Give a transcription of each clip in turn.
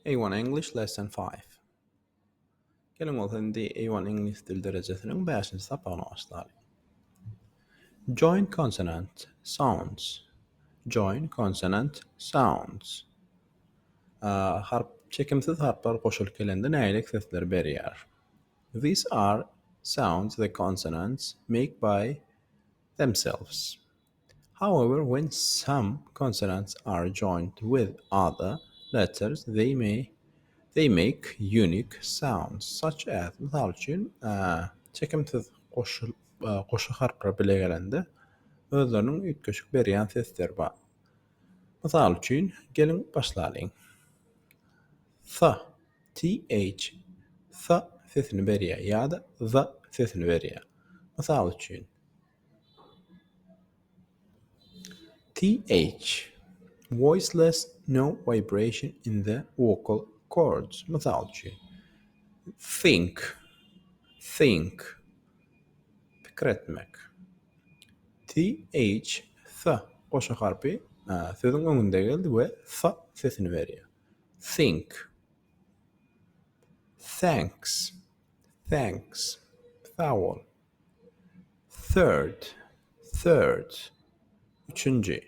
A1 English Lesson 5. Gelin olsun di A1 English dil derecesinin 5. sapağına başlayalım. Joint consonant sounds. Joint consonant sounds. Harp çekimsiz harplar koşul kelende näýlik sesler berýär. These are sounds the consonants make by themselves. However, when some consonants are joined with other letters, they make unique sounds, such as misal üçün çekimsiz koşu harplar bile gelende özlerinin ütköşük berýän sesler bar. Misal üçün gelin başlaýyn. Th sesini berýär ýa-da sesini berýär. Misal üçün th voiceless, no vibration in the vocal cords. Misal üçün think fikir etmek. Th koşu harpi sözün öňünde geldi we sesini berýär. Think. Thanks vowel. Third üçüncü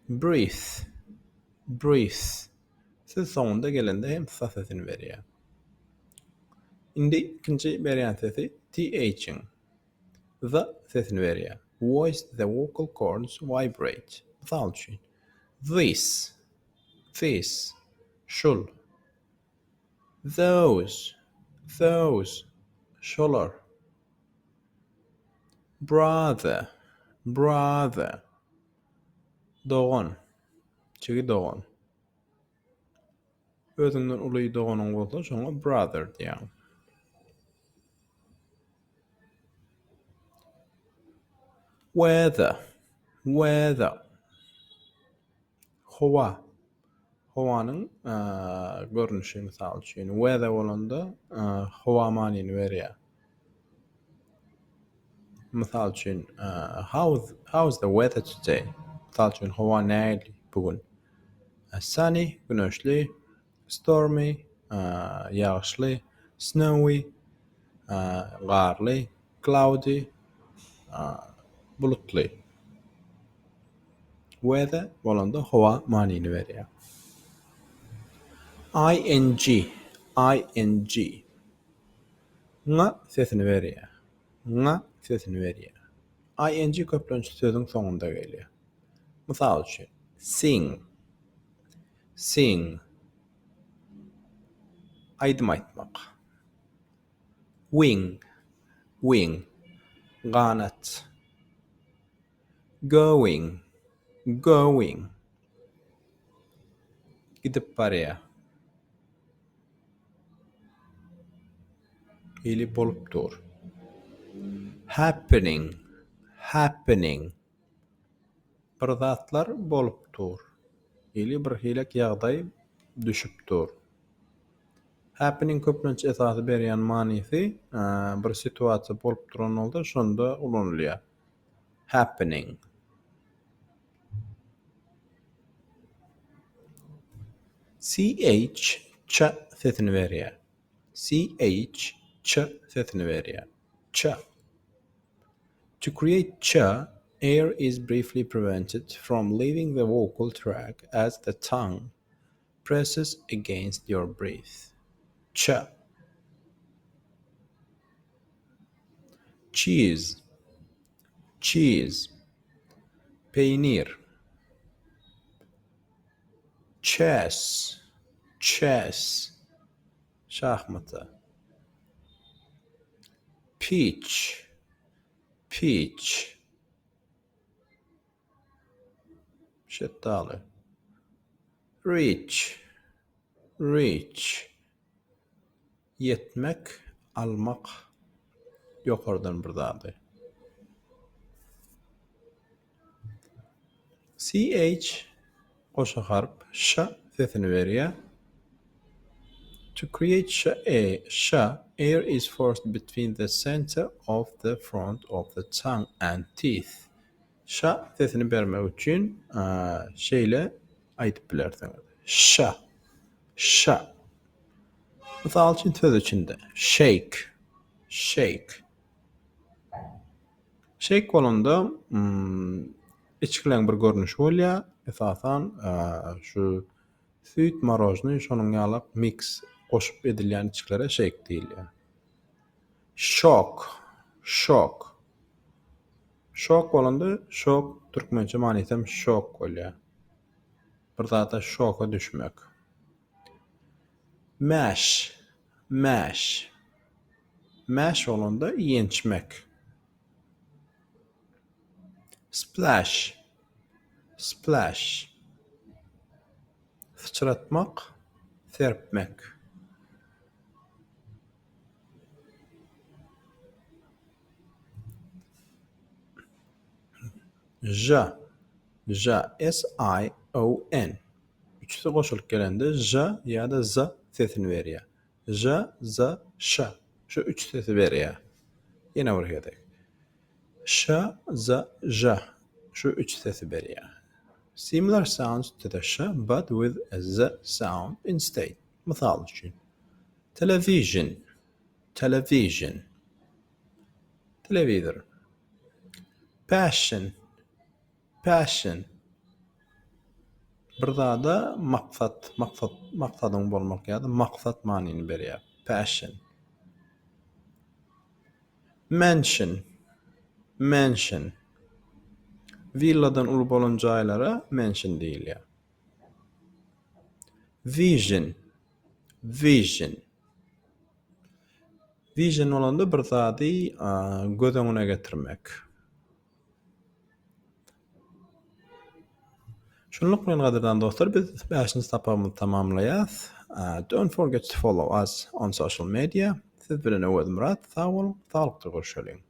breathe söz sonunda gelende hem sesini berýär. Indi ikinci berýän sesi th'in sesini berýär. Voice the vocal cords vibrate. Misal üçün this şol, those şolar, brother doğan çigi doğan, özünden uly doğanyň bolsa şoňa brother diýär. Weather howanyň görnüşi misal üçin weather bolanda howa manyny berýär. Misal üçün how's the weather today? Misal üçün howa näçe bugün? Sunny güneşli, stormy ýağışly, snowy garly, cloudy bulutly. Weather bolanda howa manyny berýär. ing sesini berýär. Ing köplençli sözüň soňunda gelýär. Misal üçin sing aýdym aýtmak. Wing ganat. Going gidip barýar. Ili bolup dur. Happening bir zatlar bolup dur. Ili bir hilek ýagdaý düşüp dur. Happening köplençe esasy berýän manysy bir situasiýa bolup duran holda şonda ulanylýar. Happening. Ch sesini berýär. To create ch, air is briefly prevented from leaving the vocal tract as the tongue presses against your breath. Ch. Cheese peynir. Chess şahmata. Peach şeftali. Reach yetmek, almak, ýokardan bir zady. Ch koşu harp ş sesini berýär. To create sh, air is forced between the center of the front of the tongue and teeth. Ş sesini bermek üçin şeýle aytyp bilersiňiz. Şa. Mysal üçin söz içinde shake. Shake bolanda içkilen bir görnüş bolýar. Esasan şu süýt marojny şonuň ýaly mix goşup edilýän içkilere shake diýilýär. Şok bolanda şok türkmençe manysam şok bolýar. Bir zata şoka düşmek. Mash bolanda ýençmek. Splash sıçratmak, serpmek. Ja S-I-O-N. Üçüsi goşulyp gelende ja ýa-da z sesini berýär. Ja, z, ş. Şu üç sesi berýär. Ýene bir gedek. Ş, z, j. Şu üç sesi berýär. Similar sounds to the sh but with a z sound instead. Mysal üçin. Television. Televizor. Passion. Bir zada maksadyň bolmak ýa-da maksat manyny berýär. Passion. Mansion. Villadan uly bolan jaýlara mansion diýilýär. Vision bolanda bir zady göz öňüne getirmek. Şunluk bilen gaderdan dostlar, biz 5-nji sapagymyzy tamamlaýas. Don't forget to follow us on social media. Siz bilen Öwed Murat, sag bolun, salykly görüşelim.